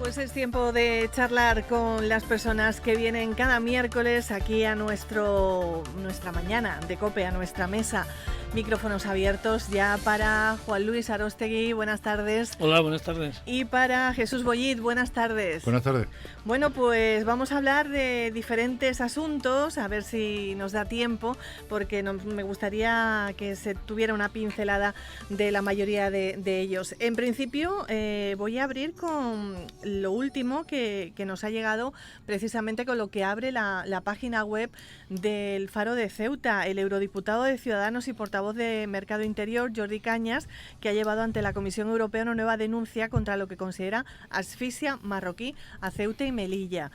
Pues es tiempo de charlar con las personas que vienen cada miércoles aquí a nuestra mañana de COPE, a nuestra mesa. Micrófonos abiertos ya para Juan Luis Aróstegui, buenas tardes. Hola, buenas tardes. Y para Jesús Bollit, buenas tardes. Buenas tardes. Bueno, pues vamos a hablar de diferentes asuntos, a ver si nos da tiempo, porque me gustaría que se tuviera una pincelada de la mayoría de ellos. En principio, voy a abrir con lo último que nos ha llegado precisamente con lo que abre la página web del Faro de Ceuta. El eurodiputado de Ciudadanos y portavoz de Mercado Interior, Jordi Cañas, que ha llevado ante la Comisión Europea una nueva denuncia contra lo que considera asfixia marroquí a Ceuta y Melilla.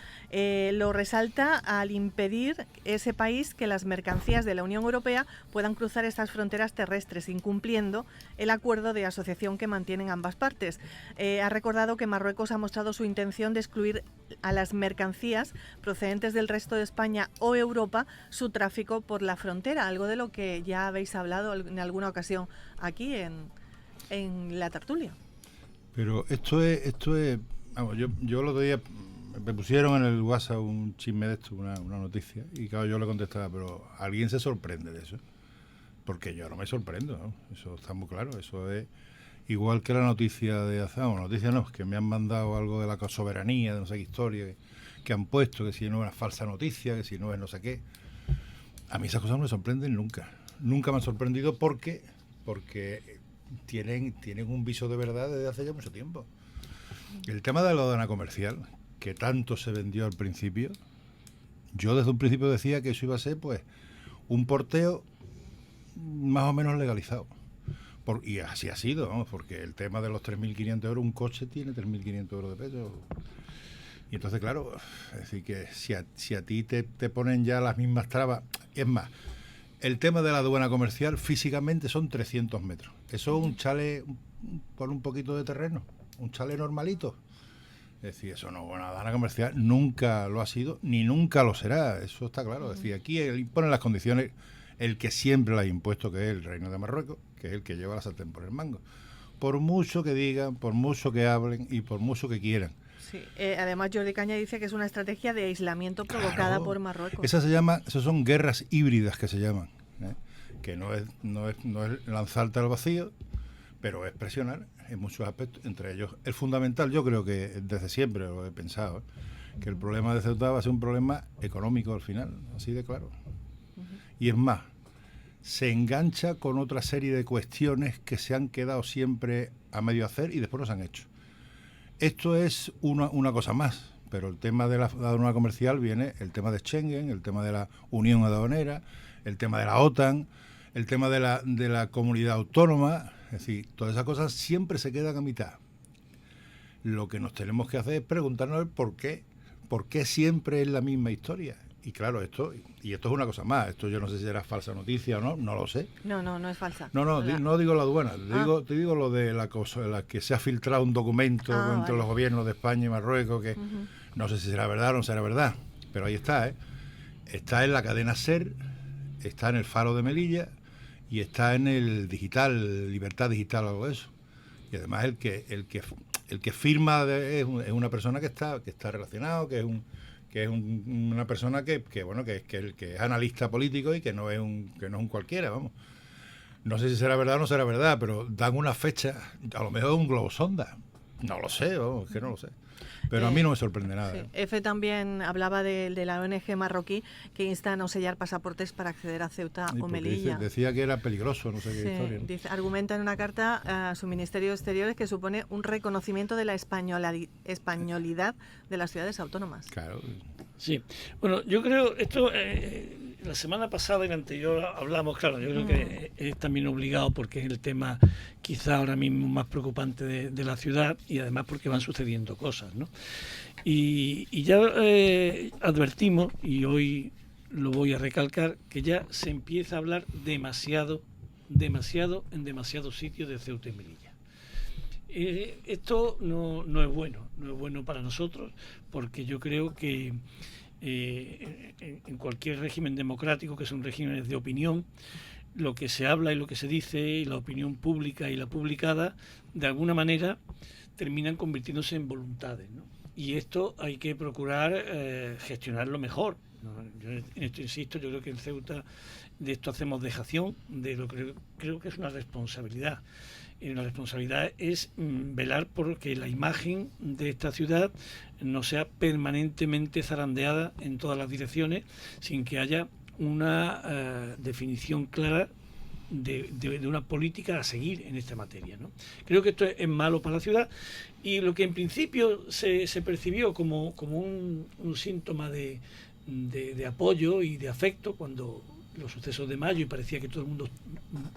Lo resalta al impedir ese país que las mercancías de la Unión Europea puedan cruzar estas fronteras terrestres, incumpliendo el acuerdo de asociación que mantienen ambas partes. Ha recordado que Marruecos ha mostrado su intención de excluir a las mercancías procedentes del resto de España o Europa su tráfico por la frontera, algo de lo que ya habéis hablado en alguna ocasión aquí en la tertulia. Pero esto es vamos, yo el otro día me pusieron en el WhatsApp un chisme de esto, una noticia, y claro, yo le contestaba, pero ¿alguien se sorprende de eso? Porque yo no me sorprendo, ¿no? Eso está muy claro, eso es igual que la noticia de Azam, noticia no, que me han mandado algo de la soberanía, de no sé qué historia, que han puesto, que si no es una falsa noticia, que si no es no sé qué. A mí esas cosas no me sorprenden nunca me han sorprendido porque tienen un viso de verdad desde hace ya mucho tiempo. El tema de la aduana comercial, que tanto se vendió al principio, yo desde un principio decía que eso iba a ser pues un porteo más o menos legalizado. Y así ha sido, ¿no? Porque el tema de los 3.500 euros, un coche tiene 3.500 euros de peso. Y entonces, claro, es decir, que si a ti te ponen ya las mismas trabas, es más, el tema de la aduana comercial físicamente son 300 metros. Eso es un chale por un poquito de terreno, un chale normalito. Es decir, eso no, una aduana comercial nunca lo ha sido ni nunca lo será, eso está claro. Es decir, aquí imponen las condiciones el que siempre las ha impuesto, que es el Reino de Marruecos, que es el que lleva la sartén por el mango. Por mucho que digan, por mucho que hablen y por mucho que quieran. Sí, además Jordi Cañas dice que es una estrategia de aislamiento provocada por Marruecos. Esas son guerras híbridas que se llaman, que no es lanzarte al vacío, pero es presionar en muchos aspectos, entre ellos el fundamental. Yo creo que desde siempre lo he pensado, que el problema de Ceuta va a ser un problema económico al final, así de claro. Y es más, se engancha con otra serie de cuestiones que se han quedado siempre a medio hacer y después no se han hecho. Esto es una cosa más, pero el tema de la aduana comercial viene el tema de Schengen, el tema de la Unión Aduanera, el tema de la OTAN, el tema de la comunidad autónoma. Es decir, todas esas cosas siempre se quedan a mitad. Lo que nos tenemos que hacer es preguntarnos por qué siempre es la misma historia. Y claro, esto es una cosa más. Esto yo no sé si era falsa noticia o no lo sé. No es falsa. No digo la aduana, te digo lo de la que se ha filtrado un documento entre los gobiernos de España y Marruecos, que no sé si será verdad o no será verdad, pero ahí está, Está en la cadena SER, está en el Faro de Melilla y está en el digital, Libertad Digital o algo de eso. Y además el que firma es una persona que está relacionado, que es una persona que es analista político y que no es un cualquiera, vamos. No sé si será verdad o no será verdad, pero dan una fecha, a lo mejor un globo sonda. No lo sé, vamos, que no lo sé. Pero a mí no me sorprende nada. Sí. EFE también hablaba de la ONG marroquí que insta a no sellar pasaportes para acceder a Ceuta o Melilla. Decía que era peligroso, no sé qué historia, ¿no? Dice, argumenta en una carta a su Ministerio de Exteriores que supone un reconocimiento de la españolidad de las ciudades autónomas. Claro. Sí, bueno, yo creo esto la semana pasada y la anterior hablamos, claro, yo creo que es también obligado porque es el tema quizá ahora mismo más preocupante de la ciudad y además porque van sucediendo cosas, ¿no? Y ya advertimos, y hoy lo voy a recalcar, que ya se empieza a hablar demasiado en demasiados sitios de Ceuta y Melilla. Esto no es bueno para nosotros, porque yo creo que en cualquier régimen democrático, que son regímenes de opinión, lo que se habla y lo que se dice, y la opinión pública y la publicada, de alguna manera terminan convirtiéndose en voluntades, ¿no? Y esto hay que procurar gestionarlo mejor, ¿no? Yo en esto insisto, yo creo que en Ceuta de esto hacemos dejación, de lo que creo que es una responsabilidad. Y la responsabilidad es velar por que la imagen de esta ciudad no sea permanentemente zarandeada en todas las direcciones, sin que haya una definición clara de una política a seguir en esta materia, ¿no? Creo que esto es malo para la ciudad, y lo que en principio se percibió como un síntoma de apoyo y de afecto cuando los sucesos de mayo, y parecía que todo el mundo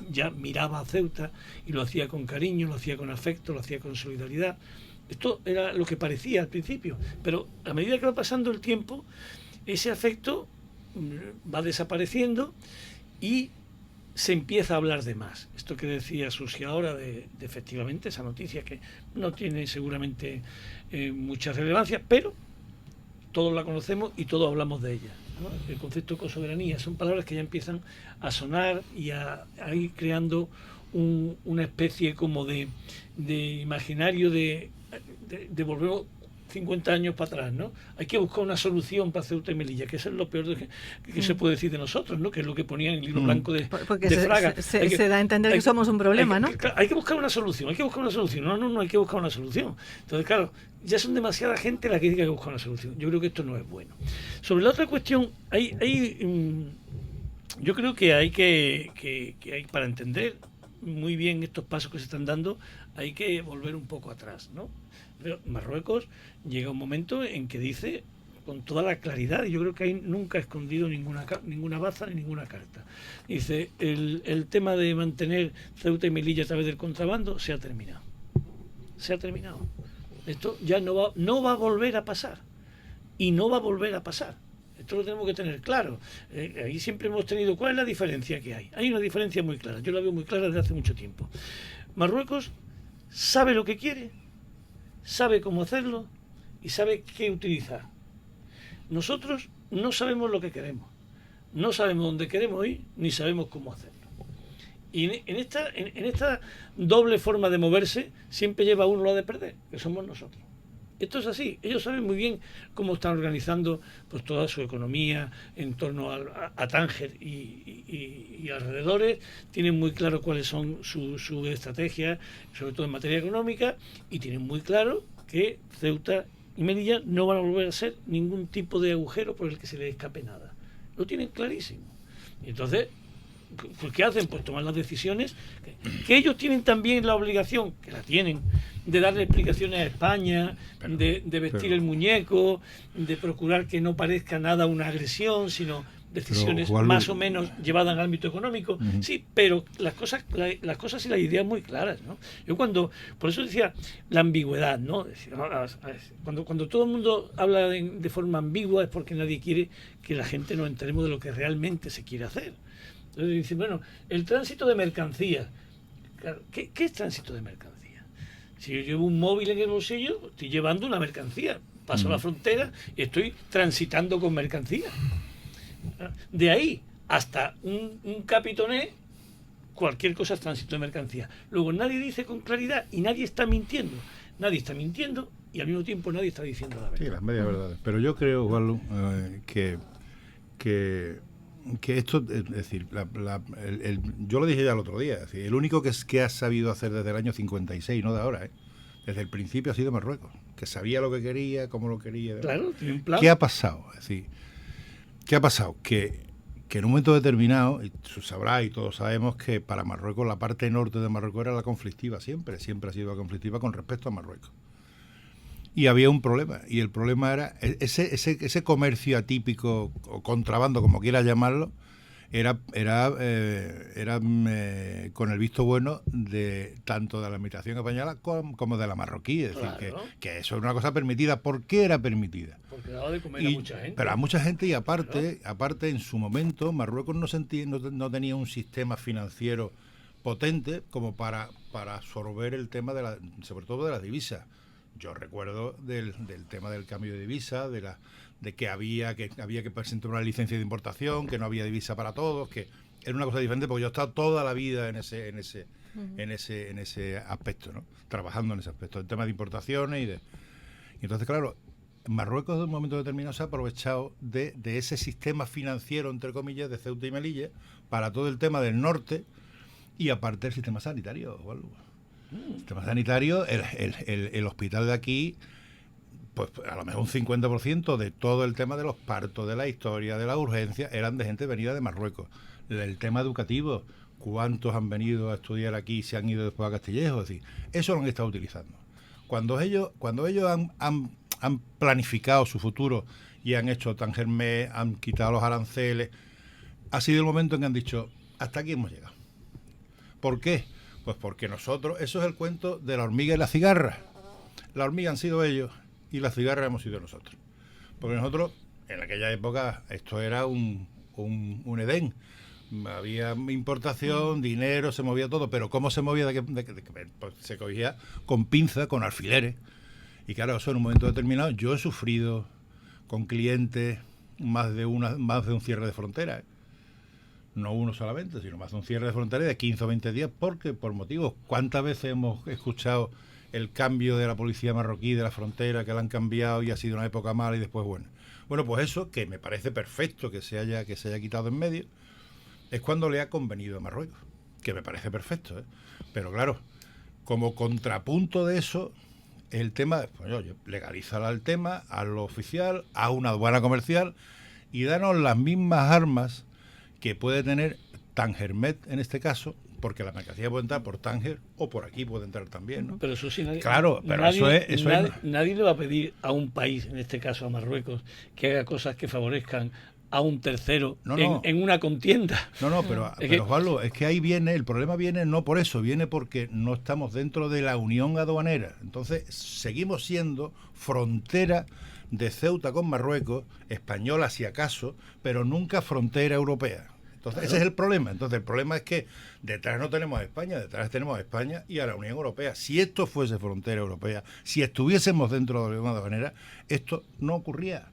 ya miraba a Ceuta y lo hacía con cariño, lo hacía con afecto, lo hacía con solidaridad. Esto era lo que parecía al principio, pero a medida que va pasando el tiempo, ese afecto va desapareciendo y se empieza a hablar de más. Esto que decía Susi ahora de efectivamente esa noticia que no tiene seguramente mucha relevancia, pero todos la conocemos y todos hablamos de ella, ¿no? El concepto de cosoberanía son palabras que ya empiezan a sonar y a ir creando una especie como de imaginario de volver 50 años para atrás, ¿no? Hay que buscar una solución para Ceuta y Melilla, que eso es lo peor que se puede decir de nosotros, ¿no? Que es lo que ponía en el libro blanco de Fraga. Se da a entender que somos un problema, ¿no? Hay que buscar una solución, No, hay que buscar una solución. Entonces, claro, ya son demasiada gente la que diga que hay que buscar una solución. Yo creo que esto no es bueno. Sobre la otra cuestión, yo creo que hay para entender muy bien estos pasos que se están dando, hay que volver un poco atrás, ¿no? Pero Marruecos llega un momento en que dice con toda la claridad, y yo creo que ahí nunca ha escondido ninguna baza ni ninguna carta. Dice, el tema de mantener Ceuta y Melilla a través del contrabando se ha terminado. Se ha terminado. Esto ya no va a volver a pasar. Y no va a volver a pasar. Esto lo tenemos que tener claro. Ahí siempre hemos tenido... ¿Cuál es la diferencia que hay? Hay una diferencia muy clara. Yo la veo muy clara desde hace mucho tiempo. Marruecos sabe lo que quiere, sabe cómo hacerlo y sabe qué utilizar. Nosotros no sabemos lo que queremos, no sabemos dónde queremos ir, ni sabemos cómo hacerlo. Y en esta doble forma de moverse siempre lleva uno la de perder, que somos nosotros. Esto es así. Ellos saben muy bien cómo están organizando pues toda su economía en torno a Tánger y alrededores. Tienen muy claro cuáles son su estrategia, sobre todo en materia económica, y tienen muy claro que Ceuta y Melilla no van a volver a ser ningún tipo de agujero por el que se les escape nada. Lo tienen clarísimo. Y entonces, pues, ¿qué hacen? Pues tomar las decisiones que ellos tienen también la obligación, que la tienen, de darle explicaciones a España, de vestir el muñeco, de procurar que no parezca nada una agresión, sino decisiones más o menos llevadas al ámbito económico. Sí, pero las cosas y las ideas muy claras, ¿no? Yo por eso decía la ambigüedad, ¿no? Cuando todo el mundo habla de forma ambigua es porque nadie quiere que la gente nos enteremos de lo que realmente se quiere hacer. Entonces dicen, bueno, el tránsito de mercancías. Claro, ¿qué es tránsito de mercancías? Si yo llevo un móvil en el bolsillo, estoy llevando una mercancía. Paso la frontera y estoy transitando con mercancía. De ahí hasta un capitoné, cualquier cosa es tránsito de mercancía. Luego nadie dice con claridad y nadie está mintiendo. Nadie está mintiendo y al mismo tiempo nadie está diciendo la verdad. Sí, las medias verdades. Pero yo creo, Juanlu, que esto, es decir, yo lo dije ya el otro día, es decir, el único que ha sabido hacer desde el año 56, no de ahora, desde el principio ha sido Marruecos, que sabía lo que quería, cómo lo quería. Claro, tiene un plan. ¿Qué ha pasado? Es decir, ¿qué ha pasado? Que en un momento determinado, y tú sabrás y todos sabemos que para Marruecos la parte norte de Marruecos era la conflictiva, siempre ha sido la conflictiva con respecto a Marruecos. Y había un problema, y el problema era ese comercio atípico o contrabando, como quieras llamarlo, era con el visto bueno de tanto de la administración española como de la marroquí. Es decir, que eso es una cosa permitida. ¿Por qué era permitida? Porque daba de comer a mucha gente. Pero a mucha gente, y aparte en su momento, Marruecos no tenía un sistema financiero potente como para absorber el tema sobre todo de las divisas. Yo recuerdo del tema del cambio de divisa, de que había que presentar una licencia de importación, que no había divisa para todos, que era una cosa diferente, porque yo he estado toda la vida en ese en ese aspecto, ¿no? Trabajando en ese aspecto, el tema de importaciones y entonces, claro, Marruecos en un momento determinado se ha aprovechado de ese sistema financiero, entre comillas, de Ceuta y Melilla para todo el tema del norte y aparte el sistema sanitario, Osvaldo. El sistema sanitario, el hospital de aquí, pues a lo mejor un 50% de todo el tema de los partos, de la historia, de la urgencia, eran de gente venida de Marruecos. El tema educativo, ¿cuántos han venido a estudiar aquí y se han ido después a Castillejo? Es decir, eso lo han estado utilizando. Cuando ellos han planificado su futuro y han hecho Tangermet, han quitado los aranceles, ha sido el momento en que han dicho, hasta aquí hemos llegado. ¿Por qué? Pues porque nosotros, eso es el cuento de la hormiga y la cigarra. La hormiga han sido ellos y la cigarra hemos sido nosotros. Porque nosotros, en aquella época, esto era un Edén. Había importación, dinero, se movía todo, pero ¿cómo se movía? Pues se cogía con pinza, con alfileres. Y claro, eso en un momento determinado, yo he sufrido con clientes más de un cierre de frontera, no uno solamente, sino más de un cierre de frontera de 15 o 20 días, porque por motivos, ¿cuántas veces hemos escuchado el cambio de la policía marroquí de la frontera, que la han cambiado y ha sido una época mala y después buena? Bueno, pues eso, que me parece perfecto que se haya quitado en medio, es cuando le ha convenido a Marruecos, que me parece perfecto, ¿eh? Pero claro, como contrapunto de eso, el tema, pues, oye, legalizar el tema, a lo oficial, a una aduana comercial y darnos las mismas armas que puede tener Tangermet en este caso, porque la mercancía puede entrar por Tánger o por aquí puede entrar también, ¿no? Pero eso sí, claro, pero nadie le va a pedir a un país, en este caso a Marruecos, que haga cosas que favorezcan a un tercero en una contienda. Pero Osvaldo, es que ahí viene, el problema viene no por eso, viene porque no estamos dentro de la unión aduanera. Entonces, seguimos siendo frontera de Ceuta con Marruecos, española si acaso, pero nunca frontera europea. Entonces, ese es el problema. Entonces, el problema es que detrás no tenemos a España, detrás tenemos a España y a la Unión Europea. Si esto fuese frontera europea, si estuviésemos dentro de la unión aduanera, esto no ocurría.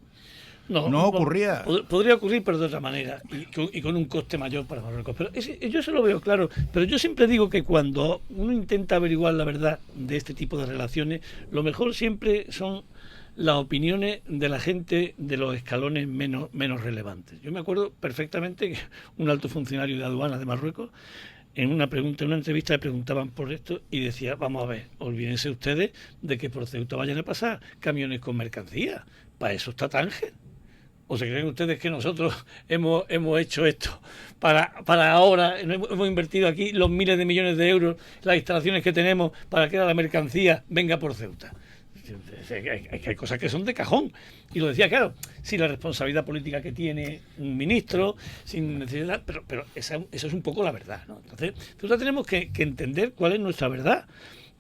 No ocurría. Podría ocurrir, pero de otra manera, y con un coste mayor para Marruecos. Pero yo se lo veo claro. Pero yo siempre digo que cuando uno intenta averiguar la verdad de este tipo de relaciones, lo mejor siempre son las opiniones de la gente de los escalones menos relevantes. Yo me acuerdo perfectamente que un alto funcionario de aduana de Marruecos, en una entrevista le preguntaban por esto y decía, vamos a ver, olvídense ustedes de que por Ceuta vayan a pasar camiones con mercancía. Para eso está Tánger. ¿O se creen ustedes que nosotros hemos hecho esto para ahora, hemos invertido aquí los miles de millones de euros, las instalaciones que tenemos para que la mercancía venga por Ceuta? Hay cosas que son de cajón. Y lo decía, claro, sin la responsabilidad política que tiene un ministro, sin necesidad, pero eso es un poco la verdad, ¿no? Entonces, nosotros tenemos que entender cuál es nuestra verdad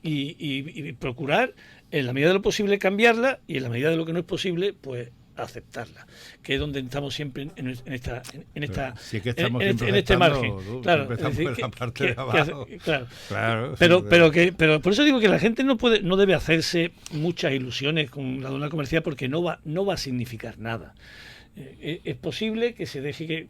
y procurar, en la medida de lo posible, cambiarla, y en la medida de lo que no es posible, pues aceptarla, que es donde estamos siempre en este margen. Claro, pero por eso digo que la gente no debe hacerse muchas ilusiones con la aduana comercial, porque no va a significar nada. Es posible que se deje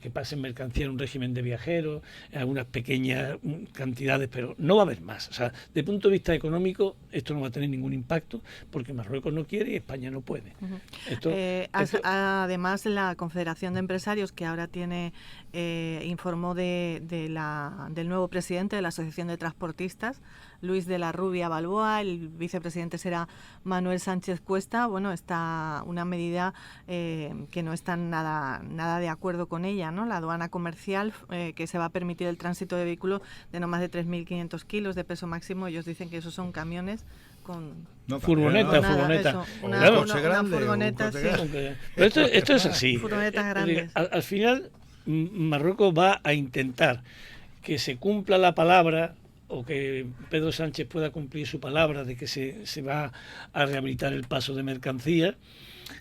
que pasen mercancía en un régimen de viajeros, en algunas pequeñas cantidades, pero no va a haber más. O sea, de punto de vista económico, esto no va a tener ningún impacto, porque Marruecos no quiere y España no puede. Además, la Confederación de Empresarios, que ahora informó del nuevo presidente de la Asociación de Transportistas, Luis de la Rubia Balboa, el vicepresidente será Manuel Sánchez Cuesta. Bueno, está una medida que no están nada de acuerdo con ella, ¿no? La aduana comercial, que se va a permitir el tránsito de vehículos de no más de 3.500 kilos de peso máximo. Ellos dicen que esos son camiones con... Furgoneta. Una furgoneta, sí. Pero esto es así. Furgonetas grandes. Al final, Marruecos va a intentar que se cumpla la palabra, o que Pedro Sánchez pueda cumplir su palabra de que se va a rehabilitar el paso de mercancías.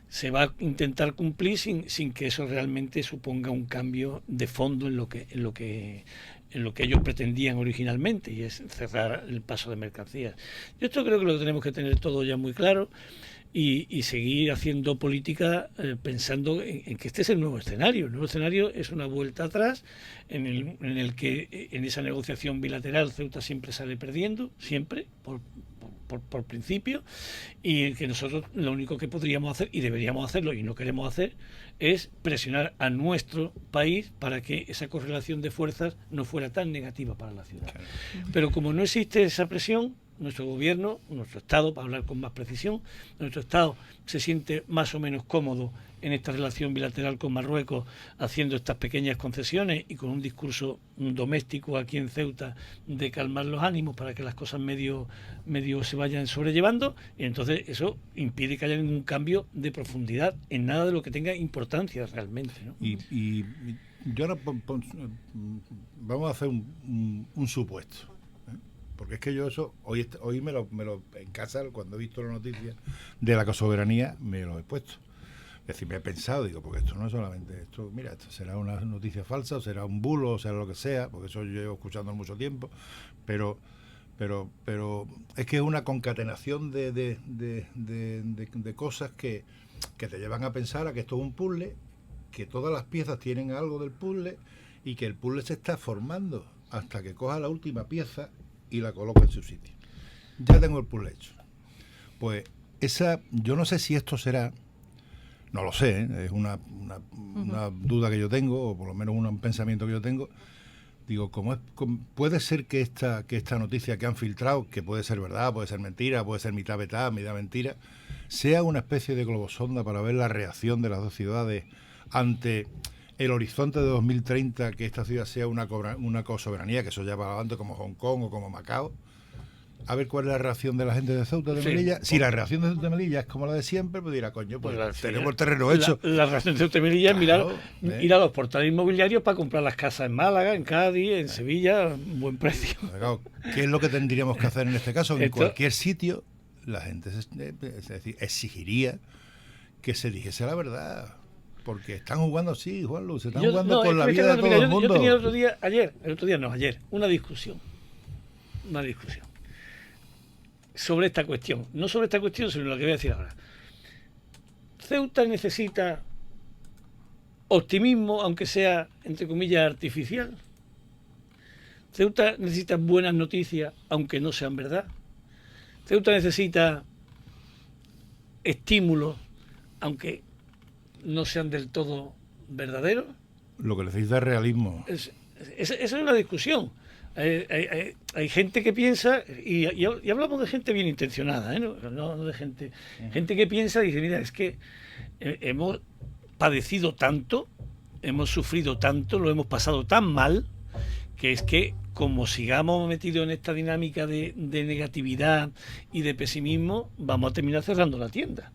Se va a intentar cumplir sin que eso realmente suponga un cambio de fondo en lo que ellos pretendían originalmente, y es cerrar el paso de mercancías. Yo esto creo que lo tenemos que tener todo ya muy claro. y seguir haciendo política pensando en que este es el nuevo escenario. El nuevo escenario es una vuelta atrás en el que en esa negociación bilateral Ceuta siempre sale perdiendo, siempre, por principio, y que nosotros lo único que podríamos hacer, y deberíamos hacerlo, y no queremos hacer, es presionar a nuestro país para que esa correlación de fuerzas no fuera tan negativa para la ciudad. Claro. Pero como no existe esa presión, nuestro gobierno, nuestro Estado, para hablar con más precisión, nuestro Estado se siente más o menos cómodo en esta relación bilateral con Marruecos, haciendo estas pequeñas concesiones y con un discurso doméstico aquí en Ceuta de calmar los ánimos para que las cosas medio se vayan sobrellevando, y entonces eso impide que haya ningún cambio de profundidad en nada de lo que tenga importancia realmente, ¿no? Y yo ahora vamos a hacer un supuesto, ¿eh? Porque es que yo eso hoy me lo en casa, cuando he visto la noticia de la soberanía, me lo he puesto. Es decir, me he pensado, digo, porque esto no es solamente esto, mira, esto será una noticia falsa, o será un bulo, o será lo que sea, porque eso yo llevo escuchando mucho tiempo, pero es que es una concatenación de cosas que te llevan a pensar a que esto es un puzzle, que todas las piezas tienen algo del puzzle y que el puzzle se está formando hasta que coja la última pieza y la coloca en su sitio. Ya tengo el puzzle hecho. Pues yo no sé si esto será, no lo sé, ¿eh? Es una duda que yo tengo, o por lo menos un pensamiento que yo tengo. Digo, puede ser que esta noticia que han filtrado, que puede ser verdad, puede ser mentira, puede ser mitad verdad, mitad mentira, sea una especie de globosonda para ver la reacción de las dos ciudades ante el horizonte de 2030, que esta ciudad sea una cosoberanía, que eso ya va adelante como Hong Kong o como Macao. A ver cuál es la reacción de la gente de Ceuta de Melilla. Si la reacción de Ceuta de Melilla es como la de siempre, pues dirá, coño, pues tenemos el terreno hecho. La reacción de Ceuta de Melilla es ir a los portales inmobiliarios para comprar las casas en Málaga, en Cádiz, en Sevilla, buen precio. ¿Qué es lo que tendríamos que hacer en este caso? En cualquier sitio, la gente exigiría que se dijese la verdad. Porque están jugando así, Juanlu, se están jugando con la vida de todo el mundo. Yo tenía ayer, una discusión sobre esta cuestión, no sobre esta cuestión, sino lo que voy a decir ahora. Ceuta necesita optimismo, aunque sea, entre comillas, artificial. Ceuta necesita buenas noticias, aunque no sean verdad. Ceuta necesita estímulos, aunque no sean del todo verdaderos. Lo que necesita es realismo. Esa es una discusión. Hay gente que piensa, y hablamos de gente bien intencionada, no de gente que piensa y dice, mira, es que hemos padecido tanto, hemos sufrido tanto, lo hemos pasado tan mal, que es que como sigamos metidos en esta dinámica de negatividad y de pesimismo, vamos a terminar cerrando la tienda.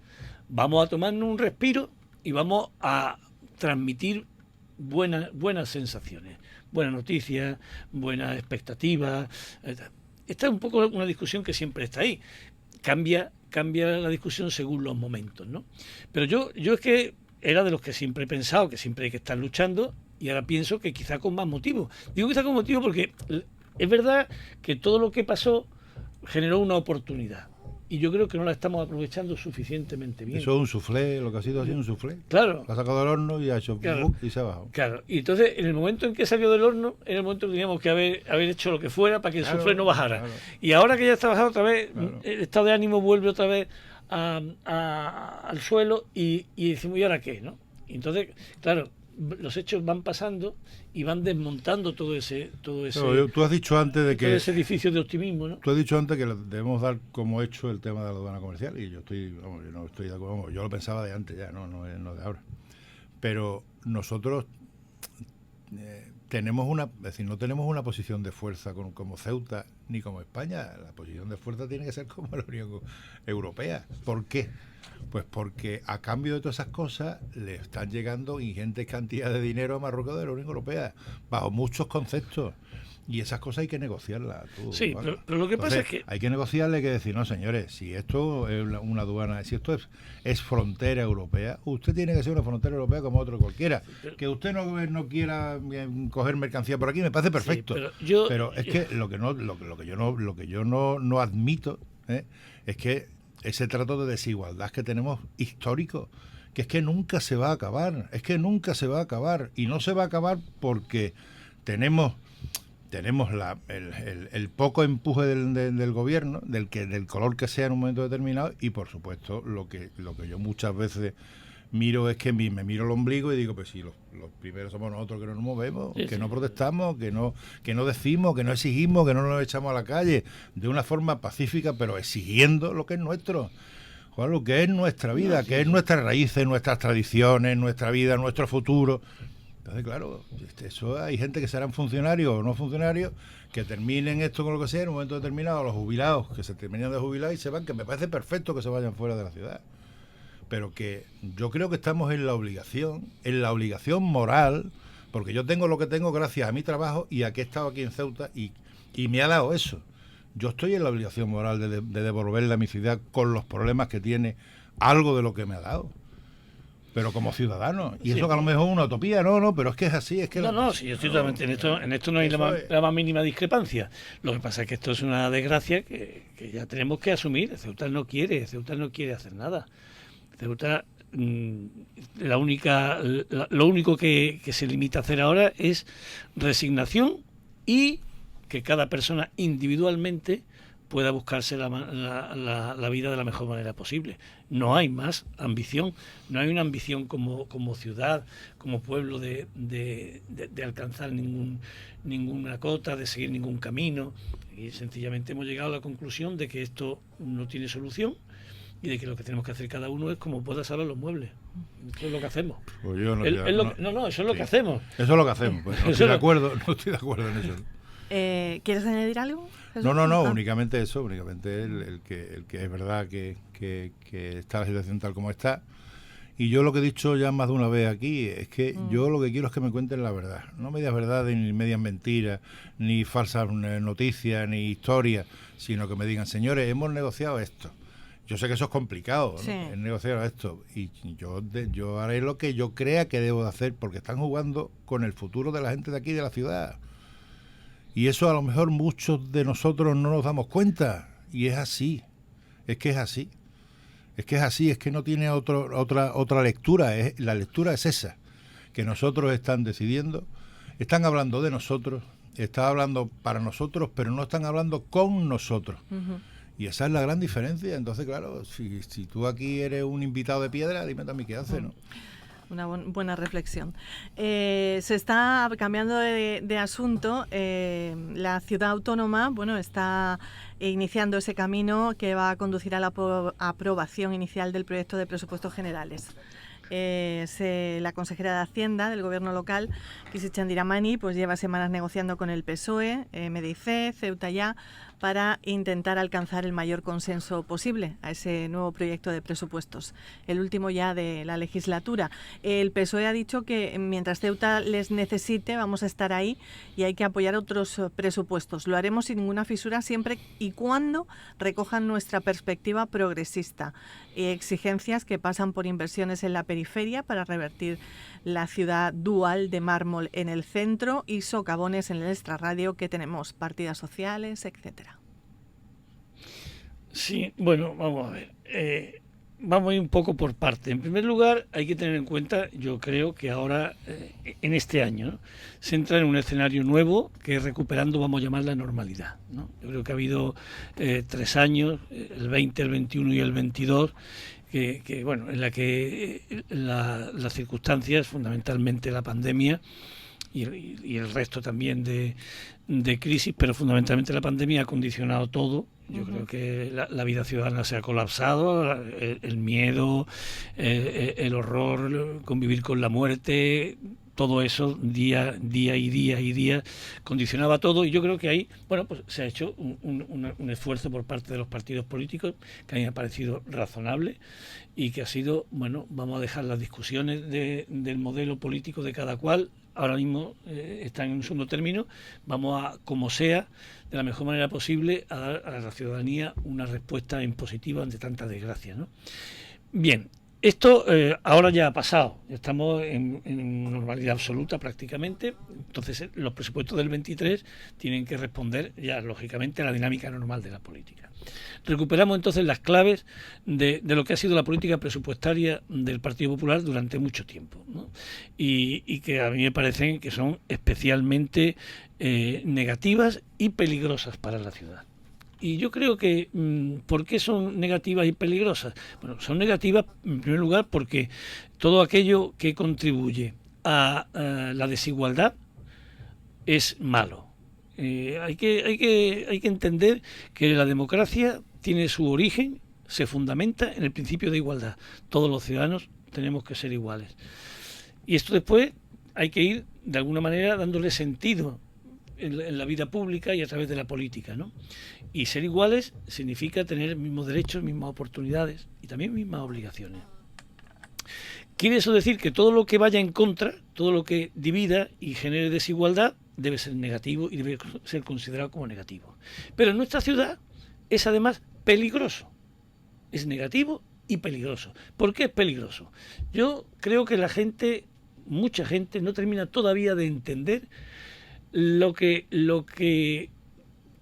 Vamos a tomarnos un respiro y vamos a transmitir buenas sensaciones, buenas noticias, buenas expectativas. Esta es un poco una discusión que siempre está ahí. Cambia la discusión según los momentos, ¿no? Pero yo es que era de los que siempre he pensado que siempre hay que estar luchando, y ahora pienso que quizá con más motivo. Digo quizá con motivo porque es verdad que todo lo que pasó generó una oportunidad. Y yo creo que no la estamos aprovechando suficientemente bien. Eso es un soufflé, lo que ha sido así un soufflé. Claro. Lo ha sacado del horno y ha hecho y se ha bajado. Claro. Y entonces, en el momento en que salió del horno, en el momento que teníamos que haber hecho lo que fuera para que el soufflé no bajara. Claro. Y ahora que ya está bajado otra vez, el estado de ánimo vuelve otra vez al suelo y decimos, ¿y ahora qué? ¿No? Y entonces, claro, los hechos van pasando y van desmontando todo ese tú has dicho antes de que todo ese edificio de optimismo, ¿no? Tú has dicho antes que debemos dar como hecho el tema de la aduana comercial, y yo no estoy de acuerdo. Yo lo pensaba de antes ya, no de ahora. Pero nosotros no tenemos una posición de fuerza como Ceuta ni como España. La posición de fuerza tiene que ser como la Unión Europea. ¿Por qué? Pues porque a cambio de todas esas cosas le están llegando ingentes cantidades de dinero a Marruecos de la Unión Europea, bajo muchos conceptos. Y esas cosas hay que negociarlas. Sí, ¿vale? pero lo que pasa es que hay que negociarle, hay que decir, no, señores, si esto es una aduana, si esto es frontera europea, usted tiene que ser una frontera europea como otro cualquiera. Que usted no quiera coger mercancía por aquí me parece perfecto. Sí, pero es que lo que yo no admito es que ese trato de desigualdad que tenemos histórico, que es que nunca se va a acabar, y no se va a acabar porque tenemos el poco empuje del gobierno, del color que sea en un momento determinado, y por supuesto lo que yo muchas veces miro es que me miro el ombligo y digo, pues sí, los primeros somos nosotros que no nos movemos, sí, que sí. no protestamos, que no decimos, que no exigimos, que no nos echamos a la calle de una forma pacífica, pero exigiendo lo que es nuestro. Joder, lo que es nuestra vida, que es nuestras raíces, nuestras tradiciones, nuestra vida, nuestro futuro. Entonces, claro, eso hay gente que serán funcionarios o no funcionarios, que terminen esto con lo que sea en un momento determinado, los jubilados, que se terminan de jubilar y se van, que me parece perfecto que se vayan fuera de la ciudad. Pero que yo creo que estamos en la obligación moral, porque yo tengo lo que tengo gracias a mi trabajo y a que he estado aquí en Ceuta y me ha dado eso. Yo estoy en la obligación moral de devolverle a mi ciudad con los problemas que tiene algo de lo que me ha dado. Pero como ciudadano, y eso que a lo mejor es una utopía, no, pero es que es así, es que... Sí, yo estoy totalmente, en esto no hay la más mínima discrepancia. Lo que pasa es que esto es una desgracia que ya tenemos que asumir. Ceuta no quiere hacer nada. Ceuta, lo único que se limita a hacer ahora es resignación y que cada persona individualmente pueda buscarse la vida de la mejor manera posible. No hay más ambición, no hay una ambición como ciudad, como pueblo de alcanzar ninguna cota, de seguir ningún camino, y sencillamente hemos llegado a la conclusión de que esto no tiene solución y de que lo que tenemos que hacer cada uno es como pueda salvar los muebles. Eso es lo que hacemos. Pues yo no, eso es lo que hacemos. Eso es lo que hacemos, pues no estoy de acuerdo en eso. ¿Quieres añadir algo, Jesús? No, únicamente eso, únicamente el que es verdad que está la situación tal como está. Y yo lo que he dicho ya más de una vez aquí es que yo lo que quiero es que me cuenten la verdad. No medias verdades, ni medias mentiras, ni falsas noticias, ni historias, sino que me digan, señores, hemos negociado esto. Yo sé que eso es complicado, ¿no? Sí. Es negociar esto. Y yo haré lo que yo crea que debo de hacer, porque están jugando con el futuro de la gente de aquí, de la ciudad. Y eso a lo mejor muchos de nosotros no nos damos cuenta. Y es así. Es que es así. Es que no tiene otra lectura. La lectura es esa. Que nosotros están decidiendo. Están hablando de nosotros. Están hablando para nosotros, pero no están hablando con nosotros. Uh-huh. Y esa es la gran diferencia. Entonces, claro, si tú aquí eres un invitado de piedra, dime también qué hace, ¿no? Una buena reflexión. Se está cambiando de asunto. La ciudad autónoma, está iniciando ese camino que va a conducir a la aprobación inicial del proyecto de presupuestos generales. La consejera de Hacienda del gobierno local, Kisi Chandiramani, pues lleva semanas negociando con el PSOE, MDC, Ceuta Ya, para intentar alcanzar el mayor consenso posible a ese nuevo proyecto de presupuestos, el último ya de la legislatura. El PSOE ha dicho que mientras Ceuta les necesite, vamos a estar ahí y hay que apoyar otros presupuestos. Lo haremos sin ninguna fisura siempre y cuando recojan nuestra perspectiva progresista y exigencias que pasan por inversiones en la periferia para revertir la ciudad dual de mármol en el centro y socavones en el extrarradio que tenemos, partidas sociales, etcétera. Sí, bueno, vamos a ver. Vamos a ir un poco por parte. En primer lugar, hay que tener en cuenta, yo creo que ahora, en este año, ¿no?, se entra en un escenario nuevo que recuperando vamos a llamar la normalidad, ¿no? Yo creo que ha habido 3 años, el 20, el 21 y el 22, en la que las circunstancias, fundamentalmente la pandemia y el resto también de crisis, pero fundamentalmente la pandemia ha condicionado todo. Yo creo que la vida ciudadana se ha colapsado, el miedo, el horror, convivir con la muerte, todo eso día condicionaba todo, y yo creo que ahí pues se ha hecho un esfuerzo por parte de los partidos políticos que a mí me ha parecido razonable y que ha sido, vamos a dejar las discusiones del modelo político de cada cual. Ahora mismo está en un segundo término, vamos a, como sea, de la mejor manera posible, a dar a la ciudadanía una respuesta en positivo ante tanta desgracia, ¿no? Bien, Esto ahora ya ha pasado, estamos en normalidad absoluta prácticamente, entonces los presupuestos del 23 tienen que responder ya lógicamente a la dinámica normal de la política. Recuperamos entonces las claves de lo que ha sido la política presupuestaria del Partido Popular durante mucho tiempo, ¿no? Y que a mí me parecen que son especialmente negativas y peligrosas para la ciudad. Y yo creo que, ¿por qué son negativas y peligrosas? Bueno, son negativas en primer lugar porque todo aquello que contribuye a la desigualdad es malo. Hay que entender que la democracia tiene su origen, se fundamenta en el principio de igualdad. Todos los ciudadanos tenemos que ser iguales. Y esto después hay que ir, de alguna manera, dándole sentido en la vida pública y a través de la política, ¿no? Y ser iguales significa tener mismos derechos, mismas oportunidades y también mismas obligaciones. Quiere eso decir que todo lo que vaya en contra, todo lo que divida y genere desigualdad, debe ser negativo y debe ser considerado como negativo. Pero en nuestra ciudad es además peligroso. Es negativo y peligroso. ¿Por qué es peligroso? Yo creo que la gente, mucha gente, no termina todavía de entender lo que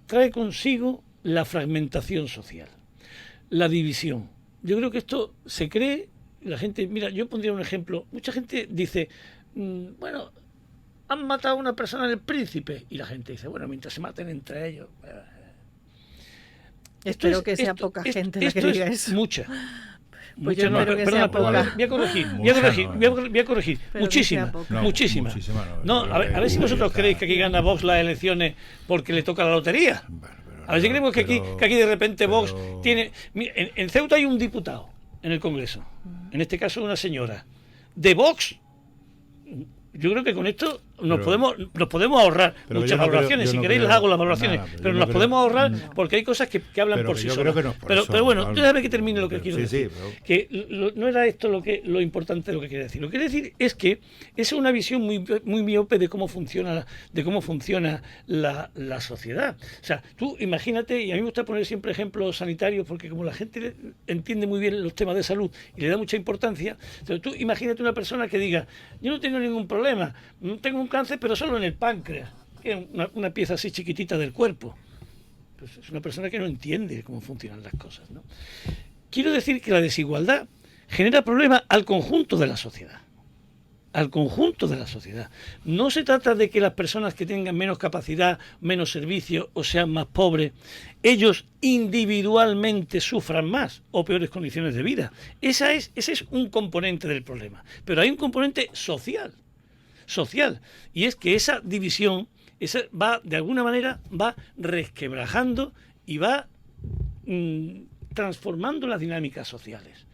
trae consigo la fragmentación social, la división. Yo creo que esto se cree, la gente, mira, yo pondría un ejemplo, mucha gente dice, bueno, han matado a una persona en El Príncipe, y la gente dice, bueno, mientras se maten entre ellos. Espero que sea poca gente la que diga eso. Mucha. Pues yo espero que sea poca. Voy a corregir. Muchísima. No, a ver si vosotros creéis que aquí gana Vox las elecciones porque le toca la lotería. A ver si creemos que aquí de repente Vox tiene... Mira, en Ceuta hay un diputado en el Congreso, en este caso una señora, de Vox. Yo creo que con esto nos podemos ahorrar muchas valoraciones. Si queréis les hago las valoraciones, pero nos podemos ahorrar porque hay cosas que hablan por sí solas. Pero bueno, déjame que termine lo que quiero decir. Que no era esto lo importante de lo que quiero decir. Lo que quiero decir es que es una visión muy miope de cómo funciona la sociedad. O sea, tú imagínate, y a mí me gusta poner siempre ejemplos sanitarios porque como la gente entiende muy bien los temas de salud y le da mucha importancia, entonces tú imagínate una persona que diga, yo no tengo ningún problema, tengo un cáncer pero solo en el páncreas, que es una pieza así chiquitita del cuerpo. Pues es una persona que no entiende cómo funcionan las cosas, ¿no? Quiero decir que la desigualdad genera problemas al conjunto de la sociedad. Al conjunto de la sociedad. No se trata de que las personas que tengan menos capacidad, menos servicios o sean más pobres, ellos individualmente sufran más o peores condiciones de vida. Ese es un componente del problema. Pero hay un componente social, y es que esa división de alguna manera va resquebrajando y va transformando las dinámicas sociales.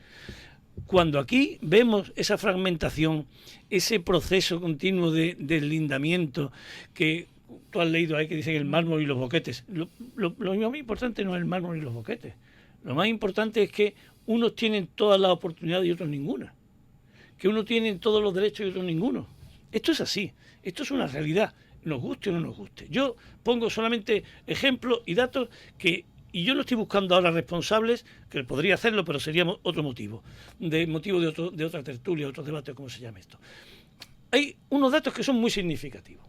Cuando aquí vemos esa fragmentación, ese proceso continuo de deslindamiento que tú has leído ahí que dicen el mármol y los boquetes, lo más importante no es el mármol y los boquetes. Lo más importante es que unos tienen todas las oportunidades y otros ninguna. Que unos tienen todos los derechos y otros ninguno. Esto es así, esto es una realidad, nos guste o no nos guste. Yo pongo solamente ejemplos y datos y yo no estoy buscando ahora responsables, que podría hacerlo, pero sería otro motivo de otra tertulia, otro debate, o como se llame esto. Hay unos datos que son muy significativos,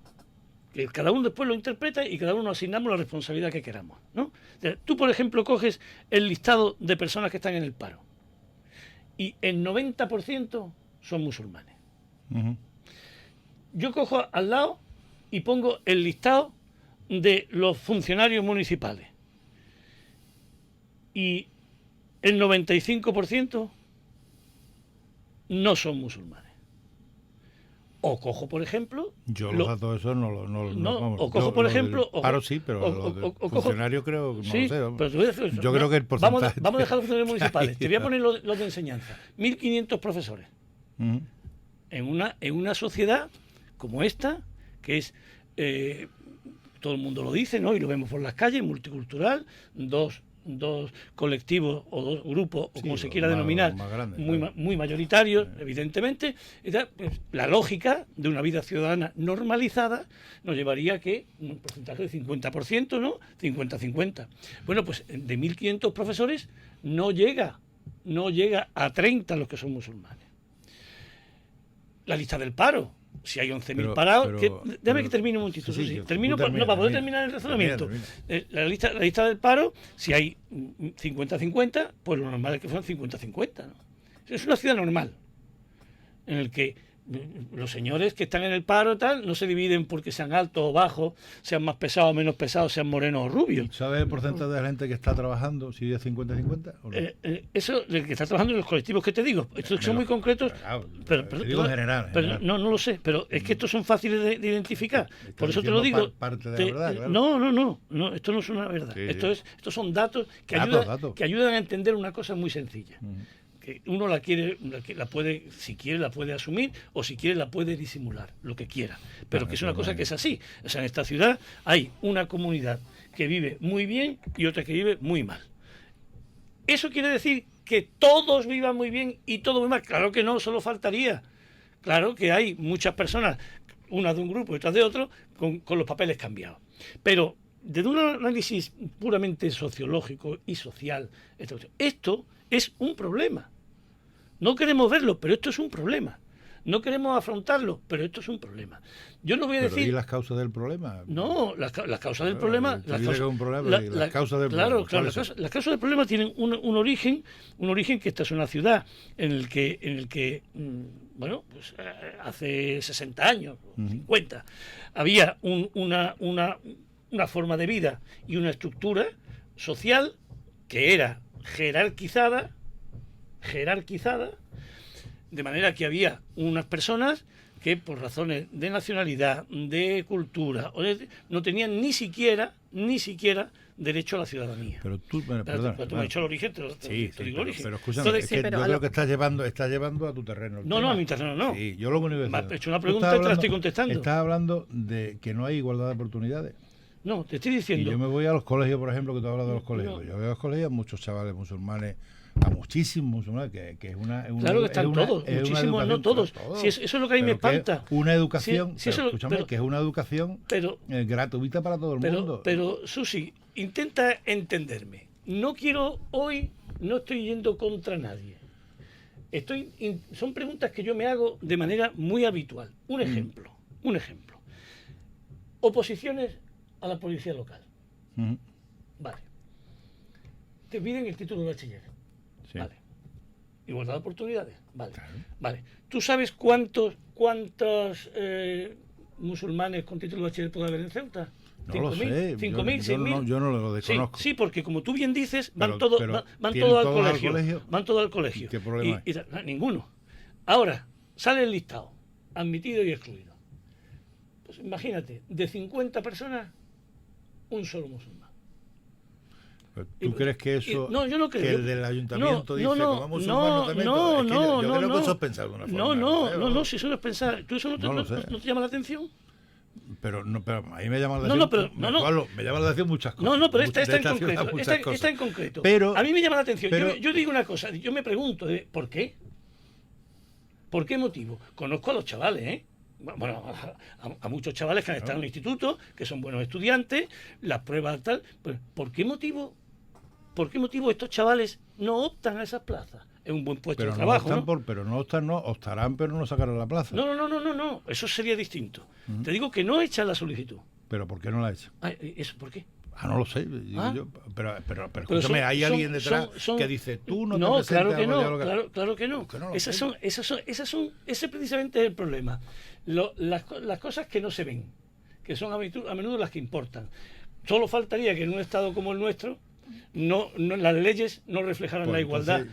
que cada uno después lo interpreta y cada uno asignamos la responsabilidad que queramos, ¿no? O sea, tú, por ejemplo, coges el listado de personas que están en el paro y el 90% son musulmanes. Uh-huh. Yo cojo al lado y pongo el listado de los funcionarios municipales y el 95% no son musulmanes. O cojo, por ejemplo... Yo los datos esos no vamos, o cojo, por ejemplo... Paro sí, pero los funcionarios creo... No sí, lo sé. Pero yo creo que el porcentaje... Vamos a dejar los funcionarios municipales. Te voy a poner los de enseñanza. 1.500 profesores. Uh-huh. En una sociedad como esta, que es... todo el mundo lo dice, ¿no? Y lo vemos por las calles, multicultural, dos colectivos o dos grupos, o como se quiera denominar, grandes, muy mayoritarios, evidentemente. Pues, la lógica de una vida ciudadana normalizada nos llevaría a que un porcentaje de 50%, ¿no? 50-50. Bueno, pues de 1.500 profesores no llega no llega a 30 los que son musulmanes. La lista del paro, si hay 11.000 parados, déjame que termine un momentito, sí, termino para poder terminar el razonamiento. La lista del paro, si hay 50-50, pues lo normal es que fueran 50-50, ¿no? Es una ciudad normal, en el que los señores que están en el paro tal no se dividen porque sean altos o bajos, sean más pesados o menos pesados, sean morenos o rubios. ¿Sabes el porcentaje de la gente que está trabajando, si es 50-50? ¿O no? Eso, el que está trabajando en los colectivos que te digo, estos son muy concretos, pero digo en general. No lo sé, pero es que estos son fáciles de identificar. Por eso te lo digo. Parte de la verdad, claro. No, esto no es una verdad. Sí. Estos son datos que ayudan a entender una cosa muy sencilla. Que uno la puede, si quiere la puede asumir, o si quiere la puede disimular, lo que quiera, pero que es una cosa que es así. O sea, en esta ciudad hay una comunidad que vive muy bien y otra que vive muy mal. ¿Eso quiere decir que todos vivan muy bien y todos muy mal? Claro que no, solo faltaría. Claro que hay muchas personas, unas de un grupo y otras de otro, con los papeles cambiados. Pero desde un análisis puramente sociológico y social, esto es un problema. No queremos verlo, pero esto es un problema. No queremos afrontarlo, pero esto es un problema. Yo no voy a decir... ¿Y las causas del problema? No, las causas del problema... Las causas del problema. Claro, las causas del problema tienen un origen que esta es una ciudad en el que bueno, pues hace 60 años, 50, había una forma de vida y una estructura social que era jerarquizada, de manera que había unas personas que por razones de nacionalidad, de cultura, no tenían ni siquiera derecho a la ciudadanía. Pero tú, perdón. Tú me has dicho el origen, te digo el origen. Pero escúchame, entonces, yo creo que estás llevando a tu terreno. No, a mi terreno no. Sí, yo lo único que me has hecho una pregunta y te la estoy contestando. Estás hablando de que no hay igualdad de oportunidades. No, te estoy diciendo. Y yo me voy a los colegios, por ejemplo, que tú hablas de los colegios. Yo veo a los colegios muchos chavales musulmanes, a muchísimos musulmanes, que es una claro que están todos, muchísimos, no todos. Si eso es lo que a mí me espanta. Una educación, escúchame, que es una educación gratuita para todo el mundo. Pero, Susi, intenta entenderme. No estoy yendo contra nadie. Son preguntas que yo me hago de manera muy habitual. Un ejemplo. Oposiciones a la policía local. Vale. Te piden el título de bachiller. Sí. Vale. Igualdad de oportunidades. Vale. Claro. Vale. ¿Tú sabes cuántos musulmanes con título de bachiller puede haber en Ceuta? No lo sé. 5.000, 6.000. Yo no lo desconozco. Sí, porque como tú bien dices, van todos al colegio. Van todos al colegio. ¿Qué problema hay? Ninguno. Ahora, sale el listado. Admitido y excluido. Pues imagínate, de 50 personas, un solo musulmán. ¿Tú crees que eso, no, yo no creo, que el del ayuntamiento dice que vamos musulmanos también? Yo creo que eso es pensar de una forma. Si eso no es pensar, ¿tú eso no te llama la atención? Pero a mí me llama la atención. Me llama la atención muchas cosas. Pero esta está en concreto. Pero, a mí me llama la atención. Yo digo una cosa, yo me pregunto, ¿por qué? ¿Por qué motivo? Conozco a los chavales, ¿eh? Bueno, a muchos chavales que han estado en el instituto, que son buenos estudiantes, las pruebas tal. ¿Por qué motivo estos chavales no optan a esas plazas? Es un buen puesto de trabajo, optarán, pero no sacarán la plaza. No, eso sería distinto. Te digo que no echan la solicitud. ¿Pero por qué no la echan? ¿Eso por qué? No lo sé. Pero escúchame, hay alguien detrás que dice, tú no te presentes. Claro que no. Ese precisamente es el problema. Las cosas que no se ven, que son a menudo las que importan. Solo faltaría que en un estado como el nuestro las leyes no reflejaran la igualdad.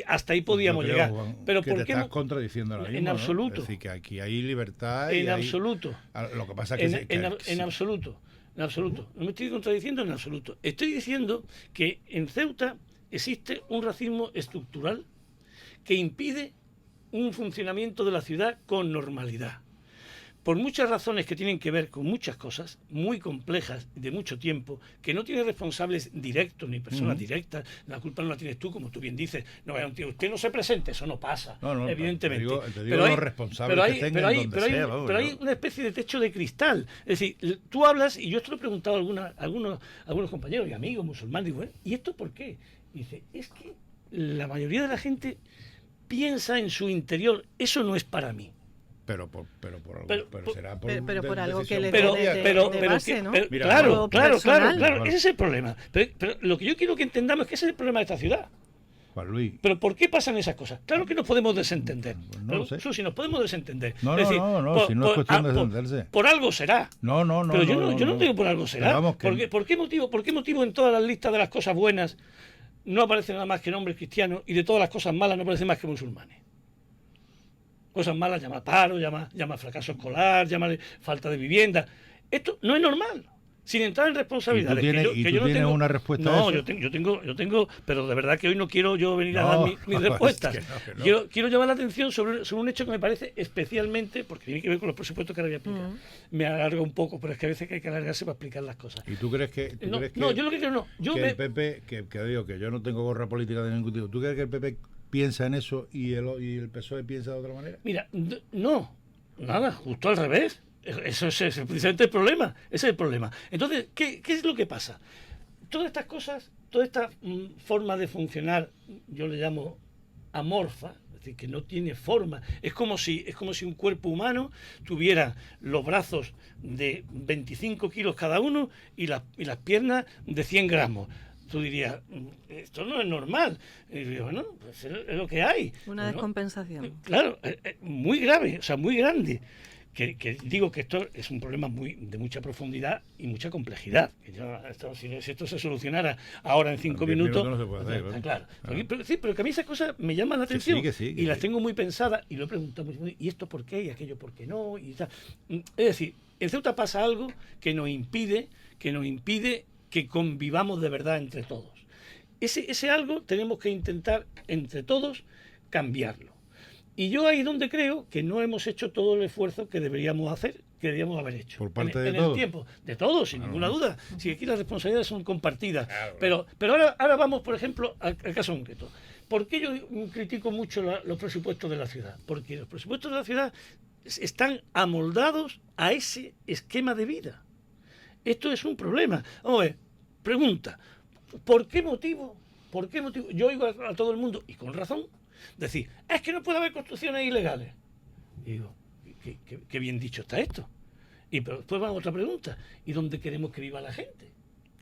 Hasta ahí podíamos llegar. Juan, pero ¿por qué te estás contradiciendo ahora mismo? En absoluto. ¿no? Es decir, que aquí hay libertad. En absoluto. Lo que pasa es que en absoluto. En absoluto. No me estoy contradiciendo en absoluto. Estoy diciendo que en Ceuta existe un racismo estructural que impide un funcionamiento de la ciudad con normalidad. Por muchas razones que tienen que ver con muchas cosas muy complejas de mucho tiempo, que no tiene responsables directos ni personas directas, la culpa no la tienes tú, como tú bien dices. No, usted no se presente, eso no pasa, evidentemente. Te digo los responsables pero hay una especie de techo de cristal. Es decir, tú hablas, y yo esto lo he preguntado a algunos compañeros y amigos musulmanes, digo, ¿y esto por qué? Y dice, es que la mayoría de la gente piensa en su interior, eso no es para mí. Pero será por algo que le pero, de base, ¿no? Mira, claro, personal. ese es el problema. Pero lo que yo quiero que entendamos es que ese es el problema de esta ciudad. Juan Luis. Pero ¿por qué pasan esas cosas? Claro que nos podemos desentender. Pues no lo sé. Susi, nos podemos desentender. No, Es decir, si no es cuestión de desentenderse. Por algo será. No. Pero yo no digo por algo será. Vamos, que... ¿Por qué motivo en todas las listas de las cosas buenas no aparece nada más que nombres cristianos y de todas las cosas malas no aparecen más que musulmanes? Cosas malas, llama paro, llama fracaso escolar, llama falta de vivienda. Esto no es normal. Sin entrar en responsabilidades. ¿Y tú tienes una respuesta a eso? Yo tengo, pero de verdad que hoy no quiero yo venir a dar mis respuestas. Es que no. Quiero llamar la atención sobre un hecho que me parece especialmente, porque tiene que ver con los presupuestos que ahora voy a explicar. Me alargo un poco, pero es que a veces hay que alargarse para explicar las cosas. ¿Y tú crees que yo lo que creo no. el PP, que digo que yo no tengo gorra política de ningún tipo, ¿tú crees que el PP piensa en eso y el PSOE piensa de otra manera? Mira, no, nada, justo al revés. Eso es precisamente el problema. Ese es el problema. Entonces, ¿qué es lo que pasa? Todas estas cosas, toda esta forma de funcionar, yo le llamo amorfa, es decir, que no tiene forma. Es como si un cuerpo humano tuviera los brazos de 25 kilos cada uno y las piernas de 100 gramos. Tú dirías, esto no es normal. Y digo, bueno, pues es lo que hay. Una descompensación. Claro, muy grave, o sea, muy grande. Que digo que esto es un problema de mucha profundidad y mucha complejidad. Si esto se solucionara ahora en 5 minutos, no se puede hacer, claro. Pero que a mí esas cosas me llaman la atención y las tengo muy pensadas y lo he preguntado muy, ¿y esto por qué? ¿Y aquello por qué no? Y tal. Es decir, en Ceuta pasa algo que nos impide que convivamos de verdad entre todos. Ese algo tenemos que intentar entre todos cambiarlo. Y yo ahí donde creo que no hemos hecho todo el esfuerzo que deberíamos hacer, que deberíamos haber hecho. Por parte de todos. En el tiempo. De todos, sin ninguna duda. Si aquí las responsabilidades son compartidas. Claro. Pero ahora vamos, por ejemplo, al caso concreto. ¿Por qué yo critico mucho los presupuestos de la ciudad? Porque los presupuestos de la ciudad están amoldados a ese esquema de vida. Esto es un problema. Vamos a ver, pregunta. ¿Por qué motivo? Yo oigo a todo el mundo, y con razón, decir, es que no puede haber construcciones ilegales. Y digo, qué bien dicho está esto. Y pero después vamos a otra pregunta. ¿Y dónde queremos que viva la gente?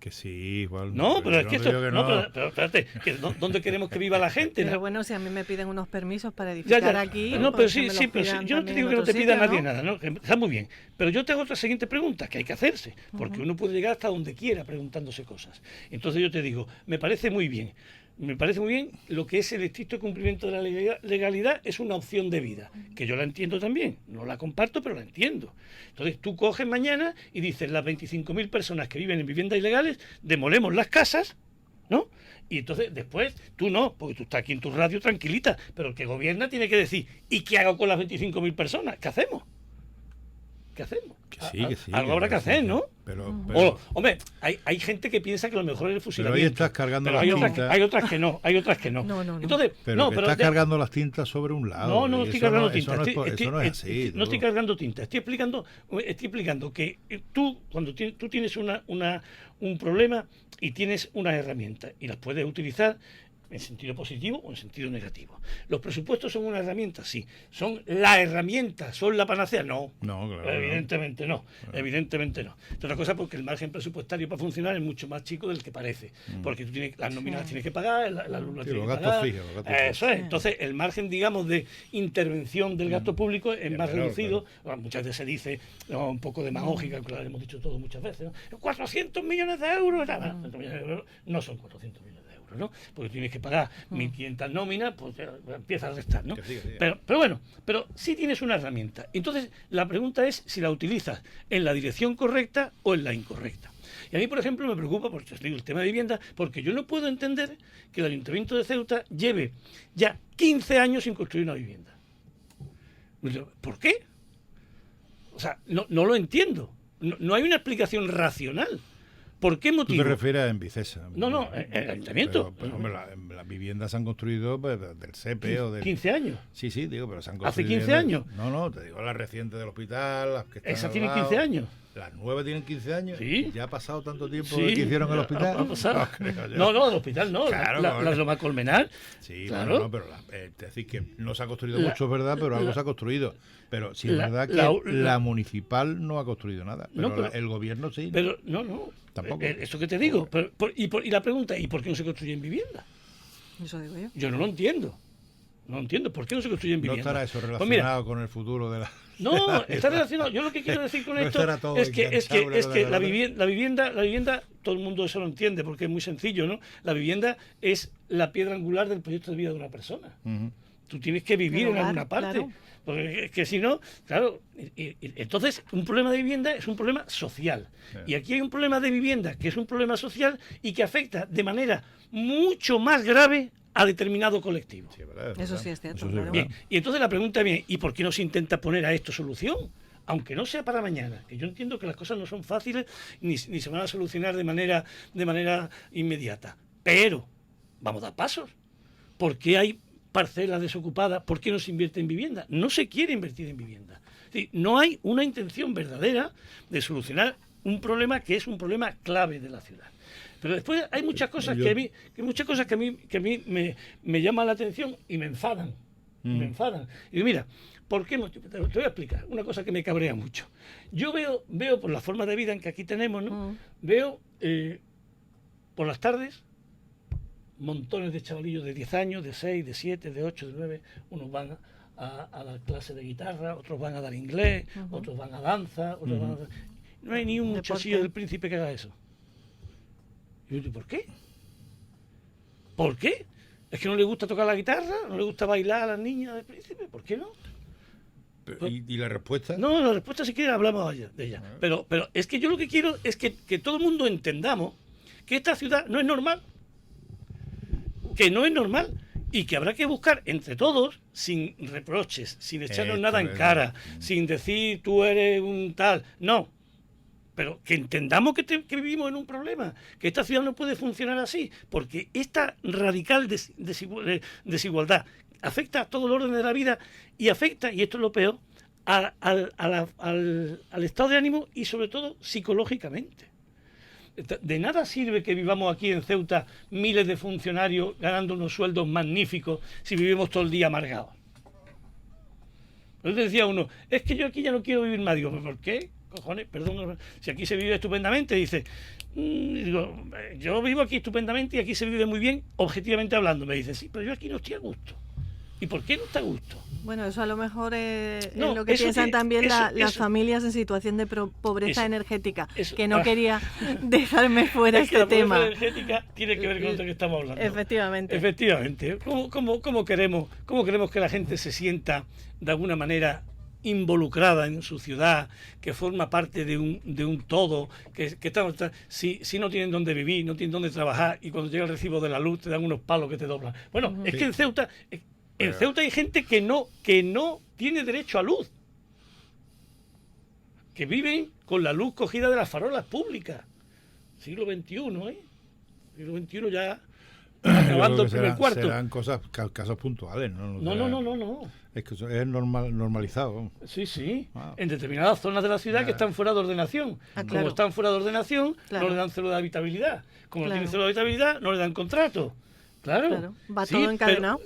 Que sí, igual. No, pero es que esto. Pero espérate, ¿dónde queremos que viva la gente? Pero bueno, si a mí me piden unos permisos para edificar aquí. No, pero pero yo no te digo que no te pida nadie nada, ¿no? Está muy bien. Pero yo te hago otra siguiente pregunta que hay que hacerse, porque uno puede llegar hasta donde quiera preguntándose cosas. Entonces yo te digo, me parece muy bien lo que es el estricto cumplimiento de la legalidad es una opción de vida, que yo la entiendo también, no la comparto, pero la entiendo. Entonces tú coges mañana y dices, las 25.000 personas que viven en viviendas ilegales, demolemos las casas, ¿no? Y entonces después, tú no, porque tú estás aquí en tu radio tranquilita, pero el que gobierna tiene que decir, ¿y qué hago con las 25.000 personas? ¿Qué hacemos? Que sí. Algo habrá que hacer, ¿no? Pero hombre, hay gente que piensa que lo mejor es el fusilamiento. Pero ahí estás cargando las tintas. Hay otras que no. No. Entonces, pero estás cargando las tintas sobre un lado. No estoy cargando tintas. Eso no es así. No estoy cargando tintas. Estoy explicando que tú, cuando tú tienes un problema y tienes unas herramientas y las puedes utilizar en sentido positivo o en sentido negativo. ¿Los presupuestos son una herramienta? Sí. ¿Son la herramienta? ¿Son la panacea? No. No, claro. Evidentemente no. Evidentemente no. Otra cosa porque el margen presupuestario para funcionar es mucho más chico del que parece. Porque tú tienes las nóminas tienes que pagar, la luz tienes que pagar. Eso es. Entonces, el margen, digamos, de intervención del gasto público es más reducido. Claro. Muchas veces se dice, un poco demagógica, que lo hemos dicho todos muchas veces, ¿no? 400 millones de euros. No son 400 millones de euros, ¿no? Porque tienes que pagar 1.500 nóminas, pues empieza a restar, ¿no? Pero bueno, pero sí tienes una herramienta. Entonces, la pregunta es si la utilizas en la dirección correcta o en la incorrecta. Y a mí, por ejemplo, me preocupa, porque os digo, el tema de vivienda, porque yo no puedo entender que el Ayuntamiento de Ceuta lleve ya 15 años sin construir una vivienda. ¿Por qué? O sea, no lo entiendo. No hay una explicación racional. ¿Por qué Tú motivo? te refieres a Envicesa. No, el ayuntamiento. Pero, hombre, las viviendas se han construido pues, del CEPE o del... 15 años. Sí, digo, pero se han ¿Hace construido... 15 años? No, te digo las recientes del hospital, las que están Esas al tienen lado. 15 años. Las nuevas tienen 15 años. Sí. ¿Ya ha pasado tanto tiempo Sí, de que hicieron el hospital? ha pasado. creo yo. No, el hospital no. Claro, la Loma Colmenar. Sí, claro. bueno, pero es decir, que no se ha construido mucho, es verdad, pero algo se ha construido. Pero sí es verdad que la municipal no ha construido nada. Pero, el gobierno sí. Pero no. Tampoco. Eso que te digo. Y la pregunta, ¿y por qué no se construyen viviendas? Eso digo yo. Yo no lo entiendo. No entiendo. ¿Por qué no se construyen No viviendas? estará eso relacionado Pues mira, con el futuro de la... No, está relacionado. Yo lo que quiero decir con No esto estará todo es que enganchado, la vivienda, todo el mundo eso lo entiende porque es muy sencillo, ¿no? La vivienda es la piedra angular del proyecto de vida de una persona. Ujú. Tú tienes que vivir en alguna parte. Claro. Porque es que si no, claro, entonces un problema de vivienda es un problema social. Y aquí hay un problema de vivienda que es un problema social y que afecta de manera mucho más grave a determinado colectivo. Sí, es verdad, es Eso verdad. sí es cierto, Eso sí claro. verdad. Bien, y entonces la pregunta viene, ¿y por qué no se intenta poner a esto solución? Aunque no sea para mañana, que yo entiendo que las cosas no son fáciles ni se van a solucionar de manera inmediata. Pero vamos a dar pasos. ¿Por qué hay parcelas desocupadas? ¿Por qué no se invierte en vivienda? No se quiere invertir en vivienda. Es decir, no hay una intención verdadera de solucionar un problema que es un problema clave de la ciudad. Pero después hay muchas cosas que a mí me llaman la atención y me enfadan. Me enfadan. Y digo, mira, ¿por qué no? Te voy a explicar una cosa que me cabrea mucho. Yo veo por la forma de vida en que aquí tenemos, ¿no? Veo por las tardes montones de chavalillos de 10 años, de 6, de 7, de 8, de 9. Unos van a dar clase de guitarra, otros van a dar inglés, otros van a danza, otros van a... No hay ni un muchachillo del Príncipe que haga eso. Y yo digo, ¿por qué? ¿Por qué? ¿Es que no le gusta tocar la guitarra? ¿No le gusta bailar a las niñas del Príncipe? ¿Por qué no? ¿Y la respuesta? No, la respuesta si quiere hablamos de ella. Pero es que yo lo que quiero es que todo el mundo entendamos que esta ciudad no es normal. Que no es normal. Y que habrá que buscar entre todos, sin reproches, sin echarnos nada en cara, sin decir tú eres un tal. No. Pero que entendamos que vivimos en un problema, que esta ciudad no puede funcionar así, porque esta radical desigualdad afecta a todo el orden de la vida y afecta, y esto es lo peor, al estado de ánimo y sobre todo psicológicamente. De nada sirve que vivamos aquí en Ceuta miles de funcionarios ganando unos sueldos magníficos si vivimos todo el día amargados. Entonces decía uno, es que yo aquí ya no quiero vivir más. Digo, ¿por qué? Cojones, perdón, si aquí se vive estupendamente, dice, digo, yo vivo aquí estupendamente y aquí se vive muy bien, objetivamente hablando. Me dice, sí, pero yo aquí no estoy a gusto. ¿Y por qué no está a gusto? Bueno, eso a lo mejor es No, lo que eso piensan que- también eso- las eso- familias en situación de pobreza Eso- energética, eso- que no quería dejarme fuera Es que este la pobreza tema. energética tiene que ver con lo que estamos hablando. Efectivamente. Efectivamente. ¿Cómo queremos que la gente se sienta de alguna manera involucrada en su ciudad, que forma parte de un todo, que si no tienen dónde vivir, no tienen dónde trabajar y cuando llega el recibo de la luz te dan unos palos que te doblan? Bueno, es que en Ceuta hay gente que no tiene derecho a luz, que viven con la luz cogida de las farolas públicas. Siglo XXI, ¿eh? Siglo XXI ya acabando el primer cuarto. Serán casos puntuales, ¿no? No. Es que eso es normalizado. Vamos. Sí. Wow. En determinadas zonas de la ciudad que están fuera de ordenación. Claro. Como están fuera de ordenación, Claro. no le dan cédula de habitabilidad. Como no Claro. tienen cédula de habitabilidad, no le dan contrato. Claro. Va todo encadenado.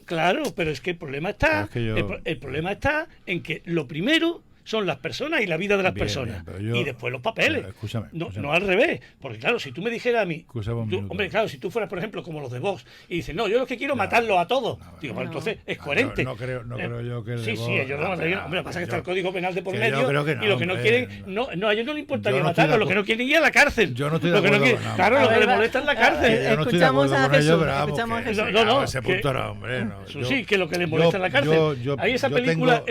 Pero es que el problema está, Es que yo- el problema está en que lo primero son las personas y la vida de las Bien, personas. bien, pero yo- y después los papeles. Pero escúchame. No al revés. Porque claro, si tú me dijeras a mí, Escúchame un minuto. hombre, claro, si tú fueras, por ejemplo, como los de Vox, y dices, no, yo lo que quiero matarlos a todos. Digo, bueno, entonces es coherente. No creo yo que el de Sí, Vox- ellos no, hombre, lo que pasa es que está el Código Penal de por que yo medio creo que no, y lo que no hombre, quieren, no, a ellos no les importaría yo no estoy de matarlos, lo que acuerdo. no quieren ir a la cárcel. Yo no estoy de Lo que no acuerdo quieren- con claro, nada. lo que les va. molesta es la cárcel. Yo no estoy de Escuchamos acuerdo a con ellos, Jesús, pero vamos, escuchamos a que- Jesús. No, a ese que- punto no, hombre. No. Eso sí, que lo que les molesta es la cárcel. Hay esa película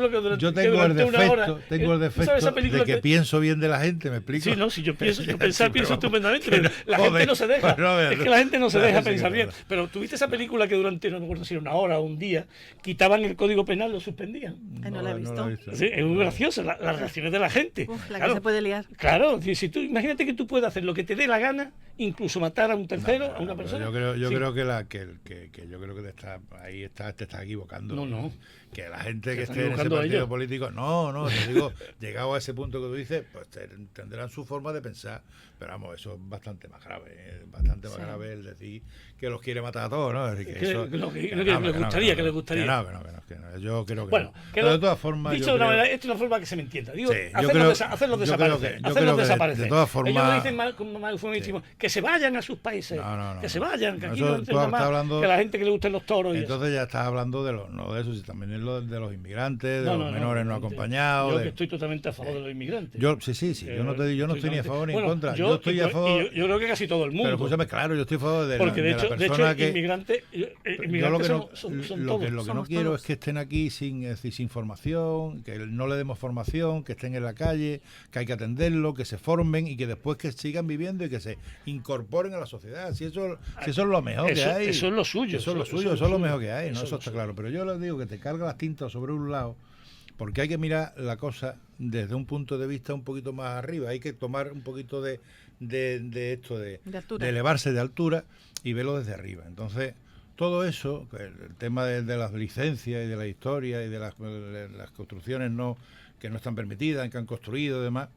que durante yo que tengo el durante una tengo el defecto de que pienso bien de la gente, ¿me explico? Sí, no, si yo pienso estupendamente, pero la gente no se deja. Es que la gente no se deja pensar bien. Pero tuviste esa película que durante, no me acuerdo si era una hora o un día, quitaban el Código Penal, lo suspendían. No la he visto. Sí, es muy gracioso, las reacciones de la gente. Que se puede liar. Claro, si tú, imagínate que tú puedes hacer lo que te dé la gana, incluso matar a un tercero, a una persona. Yo creo que te estás equivocando. No. Que la gente que esté en ese partido político, te digo, llegado a ese punto que tú dices, pues tendrán su forma de pensar. Pero vamos, eso es bastante más grave. Bastante más grave el decir que los quiere matar a todos, ¿no? Es decir, que les gustaría. No, yo creo que bueno, no. De todas formas, dicho de una manera, esto es una forma que se me entienda. Digo, hacerlos desaparecer. De todas formas, ellos dicen mal eufemismo, que se vayan a sus países. Que se vayan, que aquí no entiendo más que la gente que le gusten los toros. Entonces ya estás hablando no de eso, sino también de los inmigrantes, de los menores no acompañados. Yo que estoy totalmente a favor de los inmigrantes. Sí, yo no estoy ni a favor ni en contra. Yo estoy a favor. Yo creo que casi todo el mundo. Pero escúchame, claro, yo estoy a favor de porque la persona que... inmigrantes son lo todos. que no quiero es que estén aquí sin formación, que no le demos formación, que estén en la calle, que hay que atenderlo, que se formen y que después que sigan viviendo y que se incorporen a la sociedad. Si eso es lo mejor que hay. Eso es lo suyo. Eso es lo mejor que hay, ¿no? Eso está claro. Pero yo les digo que te carga las tintas sobre un lado, porque hay que mirar la cosa desde un punto de vista un poquito más arriba. Hay que tomar un poquito de elevarse de altura y verlo desde arriba. Entonces, todo eso, el tema de las licencias y de la historia y de las construcciones que no están permitidas, que han construido y demás,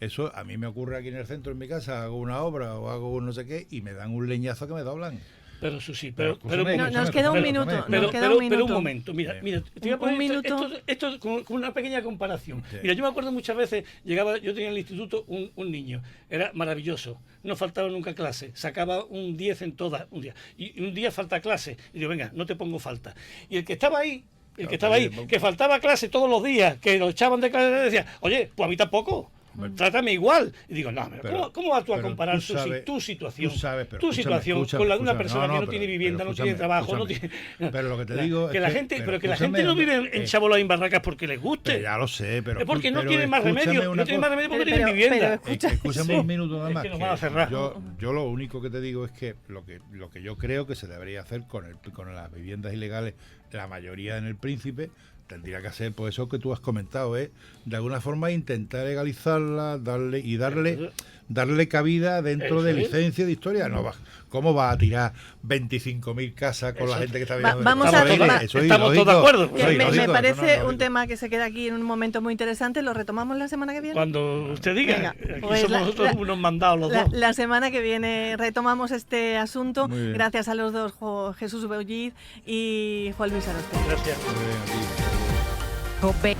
eso a mí me ocurre aquí en el centro, en mi casa, hago una obra o hago un no sé qué y me dan un leñazo que me doblan. Pero Susi, nos queda un minuto. Pero un momento, mira, te voy a poner esto con una pequeña comparación. Sí. Mira, yo me acuerdo muchas veces, yo tenía en el instituto un niño, era maravilloso, no faltaba nunca clase, sacaba un 10 en todas, un día, y un día falta clase, y digo, venga, no te pongo falta. Y el que estaba ahí, que faltaba clase todos los días, que lo echaban de clase, decía, oye, pues a mí tampoco. Trátame igual. Y digo, no, ¿cómo vas tú a comparar tu situación con la de una persona que no tiene vivienda, no tiene trabajo, no tiene... Pero lo que te digo que la gente no vive en chabolas y en barracas porque les guste. Ya lo sé, pero... Es porque no tienen más remedio. No tienen más remedio porque no tienen vivienda. Escúchame un minuto nada más. Es que nos van a cerrar. Yo lo único que te digo es que lo que yo creo que se debería hacer con las viviendas ilegales, la mayoría en el Príncipe, tendría que hacer, pues eso que tú has comentado, de alguna forma intentar legalizarla, darle cabida dentro de licencia de historia. No, ¿cómo va a tirar 25.000 casas con la gente que está viviendo? Estamos todos de acuerdo. Me parece un tema que se queda aquí en un momento muy interesante. ¿Lo retomamos la semana que viene? Cuando usted diga. Venga, pues somos nosotros unos mandados los dos. La semana que viene retomamos este asunto. Gracias a los dos, Jesús Beulliz y Juan Luis Aroste. Gracias. Muy bien,